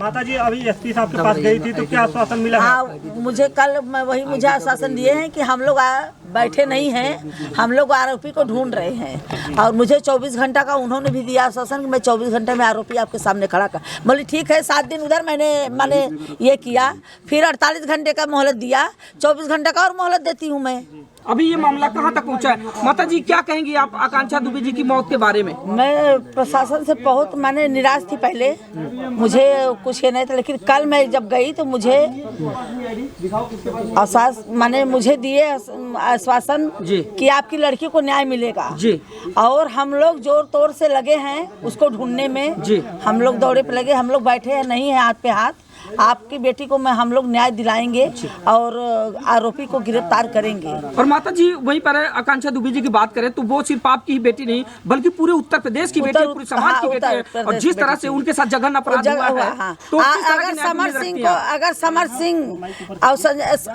माता जी अभी एसपी साहब के पास गई थी तो क्या आश्वासन मिला? हाँ, मुझे कल मुझे आश्वासन दिए हैं कि हम लोग बैठे नहीं हैं, हम लोग आरोपी को ढूंढ रहे हैं। और मुझे 24 घंटा का उन्होंने भी दिया आश्वासन कि मैं 24 घंटे में आरोपी आपके सामने खड़ा कर। बोली ठीक है, 7 दिन उधर मैंने ये किया, फिर 48 घंटे का मोहलत दिया, 24 घंटे का और मोहलत देती हूँ मैं। अभी ये मामला कहाँ तक पहुँचा है? माता जी क्या कहेंगी आप आकांक्षा दुबे जी की मौत के बारे में? मैं प्रशासन से बहुत निराश थी पहले, मुझे कुछ ये नहीं था, लेकिन कल मैं जब गई तो मुझे मुझे दिए आश्वासन कि आपकी लड़की को न्याय मिलेगा जी। और हम लोग जोर तोड़ से लगे हैं उसको ढूंढने में जी। हम लोग दौड़े पे लगे, हम लोग बैठे हैं नहीं है हाथ पे हाथ। आपकी बेटी को हम लोग न्याय दिलाएंगे और आरोपी को गिरफ्तार करेंगे। और माता जी वहीं पर आकांक्षा दुबे जी की बात करें तो वो सिर्फ आपकी ही बेटी नहीं बल्कि पूरे उत्तर प्रदेश की बेटी है, पूरे समाज की बेटी है। और जिस तरह से उनके साथ जघन्य अपराध हुआ है, तो अगर समर सिंह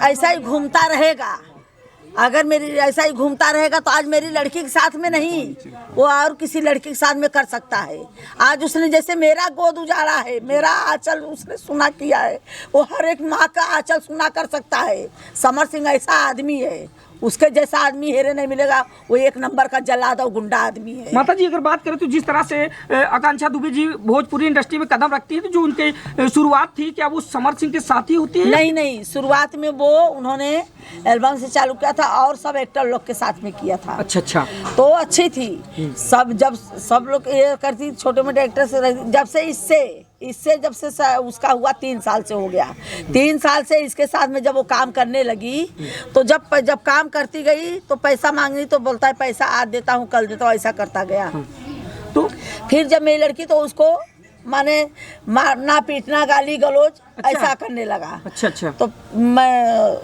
ऐसा ही घूमता रहेगा, अगर मेरी ऐसा ही घूमता रहेगा तो आज मेरी लड़की के साथ में नहीं, वो और किसी लड़की के साथ में कर सकता है। आज उसने जैसे मेरा गोद उजाड़ा है, मेरा आंचल उसने सुना किया है, वो हर एक माँ का आंचल सुना कर सकता है। समर सिंह ऐसा आदमी है, उसके जैसा आदमी हेरे नहीं मिलेगा। वो 1 नंबर का जल्लाद और गुंडा आदमी है। माता जी अगर बात करें तो जिस तरह से आकांक्षा दुबे जी भोजपुरी इंडस्ट्री में कदम रखती है, तो जो उनके शुरुआत थी क्या वो समर सिंह के साथ ही होती है? नहीं, शुरुआत में वो उन्होंने एल्बम से चालू किया था और सब एक्टर लोग के साथ में किया था। अच्छा तो अच्छी थी जब सब लोग ये करती, छोटे मोटे एक्टर से जब से उसका हुआ 3 साल से हो गया। 3 साल से इसके साथ में जब वो काम करने लगी तो जब काम करती गई तो पैसा मांगनी तो बोलता है पैसा आज देता हूँ कल देता हूँ, ऐसा करता गया। तो फिर जब मेरी लड़की तो उसको मारना पीटना गाली गलौज ऐसा करने लगा। अच्छा। तो मैं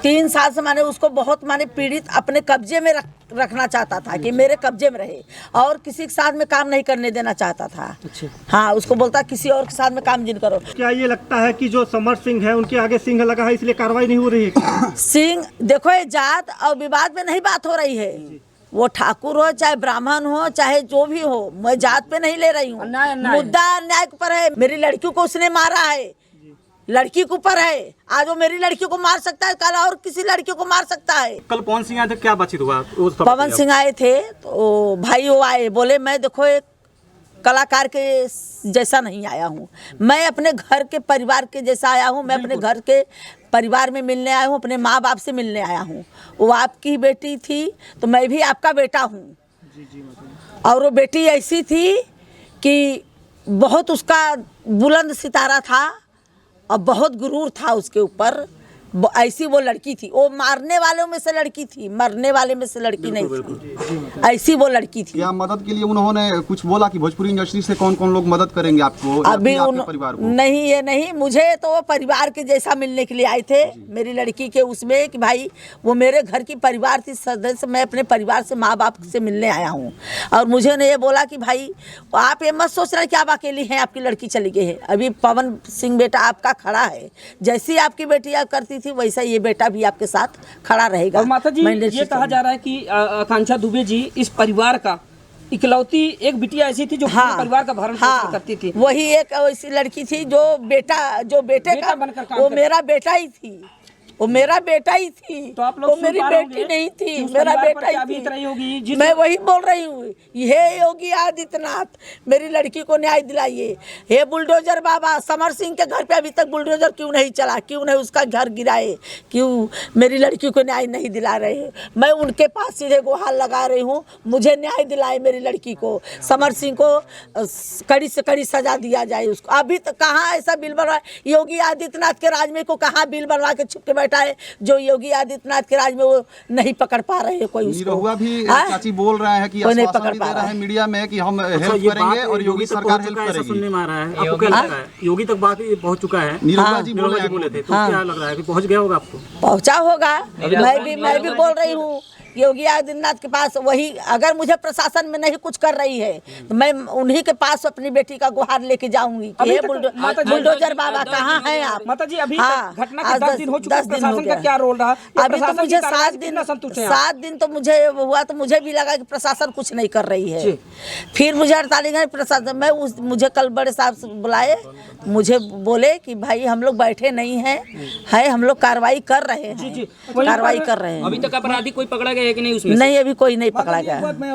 3 साल से उसको बहुत पीड़ित अपने कब्जे में रखना चाहता था कि मेरे कब्जे में रहे और किसी के साथ में काम नहीं करने देना चाहता था। अच्छा। हाँ, उसको बोलता किसी और के साथ में काम जिन करो। क्या ये लगता है कि जो समर सिंह है उनके आगे सिंह लगा है इसलिए कार्रवाई नहीं हो रही है? सिंह देखो, ये जात और विवाद में नहीं बात हो रही है। वो ठाकुर हो चाहे ब्राह्मण हो चाहे जो भी हो, मैं जात पे नहीं ले रही हूँ। मुद्दा अन्याय के ऊपर है। मेरी लड़की को उसने मारा है, लड़की के ऊपर है। आज वो मेरी लड़की को मार सकता है, कल और किसी लड़की को मार सकता है। कल पवन सिंह आए थे, क्या बातचीत हुआ? पवन सिंह आए थे तो भाई वो आए, बोले मैं देखो एक कलाकार के जैसा नहीं आया हूँ, मैं अपने घर के परिवार के जैसा आया हूँ। मैं अपने घर के परिवार में मिलने आया हूँ, अपने माँ बाप से मिलने आया हूँ। वो आपकी बेटी थी तो मैं भी आपका बेटा हूँ। और वो बेटी ऐसी थी कि बहुत उसका बुलंद सितारा था और बहुत गुरूर था उसके ऊपर। ऐसी वो लड़की थी, वो मारने वालों में से लड़की थी, मरने वाले में से लड़की नहीं थी। ऐसी वो लड़की थी। क्या मदद के लिए उन्होंने कुछ बोला कि भोजपुरी इंडस्ट्री से कौन कौन लोग मदद करेंगे आपको? अभी परिवार को? नहीं, ये नहीं, मुझे तो वो परिवार के जैसा मिलने के लिए आए थे मेरी लड़की के उसमें कि भाई वो मेरे घर की परिवार थी सदस्य, मैं अपने परिवार से माँ बाप से मिलने आया हूँ। और मुझे ने ये बोला कि भाई आप ये मत सोच रहे कि आप अकेली हैं, आपकी लड़की चली गई है। अभी पवन सिंह बेटा आपका खड़ा है, जैसी आपकी बेटी आप करती थी वैसा ये बेटा भी आपके साथ खड़ा रहेगा। और माता जी ये कहा जा रहा है कि आकांक्षा दुबे जी इस परिवार का इकलौती एक बिटिया ऐसी थी जो परिवार का भरण पोषण करती थी। वही एक ऐसी लड़की थी जो बेटे का वो मेरा बेटा ही थी, वो मेरा बेटा ही थी। तो आप लोग वो मेरी बेटी नहीं थी, मेरा बेटा ही थी। मैं वही बोल रही हूँ, ये योगी आदित्यनाथ मेरी लड़की को न्याय दिलाइए। हे बुलडोजर बाबा, समर सिंह के घर पे अभी तक बुलडोजर क्यों नहीं चला? क्यों नहीं उसका घर गिराए? क्यों मेरी लड़की को न्याय नहीं दिला रहे? मैं उनके पास सीधे गुहार लगा रही हूँ, मुझे न्याय दिलाए मेरी लड़की को। समर सिंह को कड़ी से कड़ी सजा दिया जाए उसको। अभी तक कहाँ ऐसा बिल बनवा, योगी आदित्यनाथ के राज में को कहाँ बिल बनवा के छुप के है जो योगी आदित्यनाथ के राज में वो नहीं पकड़ पा रहे हैं कोई उसको। निरहुआ भी चाची बोल रहे हैं कि नहीं पकड़ पा रहा है मीडिया में कि हम हेल्प करेंगे और योगी सरकार हेल्प करेगी। सुनने में आ रहा है, आपको क्या लगता है? योगी तक बात पहुंच चुका है? निरहुआ जी बोले थे, तो क्या लग रहा है कि पहुंच गया होगा? आपको पहुंचा होगा। मैं भी बोल रही हूँ योगी आदित्यनाथ के पास वही, अगर मुझे प्रशासन में नहीं कुछ कर रही है तो मैं उन्हीं के पास अपनी बेटी का गुहार लेके जाऊंगी कि अभी हे तक- बुलडोजर बाबा कहाँ हैं आप। माता जी अभी हाँ, तक घटना के आज 10 दिन हो चुके हैं, 10 दिन हो प्रशासन का गया। क्या रोल रहा? या अभी तो प्रशासन की मुझे कार्रवाई 7 से दिन, कितना संतुष्ट हैं आप? 7 दिन तो मुझे हुआ तो मुझे भी लगा कि प्रशासन कुछ नहीं कर रही है। जी। फिर मुझे 48 घंटे प्रशासन मुझे कल बड़े साहब से बुलाए, मुझे बोले कि भाई हम लोग बैठे नहीं हैं, हम लोग कार्रवाई कर रहे हैं, जी। कार्रवाई कर रहे हैं। अभी तक अपराधी कोई पकड़ा गया है कि नहीं उसमें से? नहीं, अभी कोई नहीं पकड़ा गया।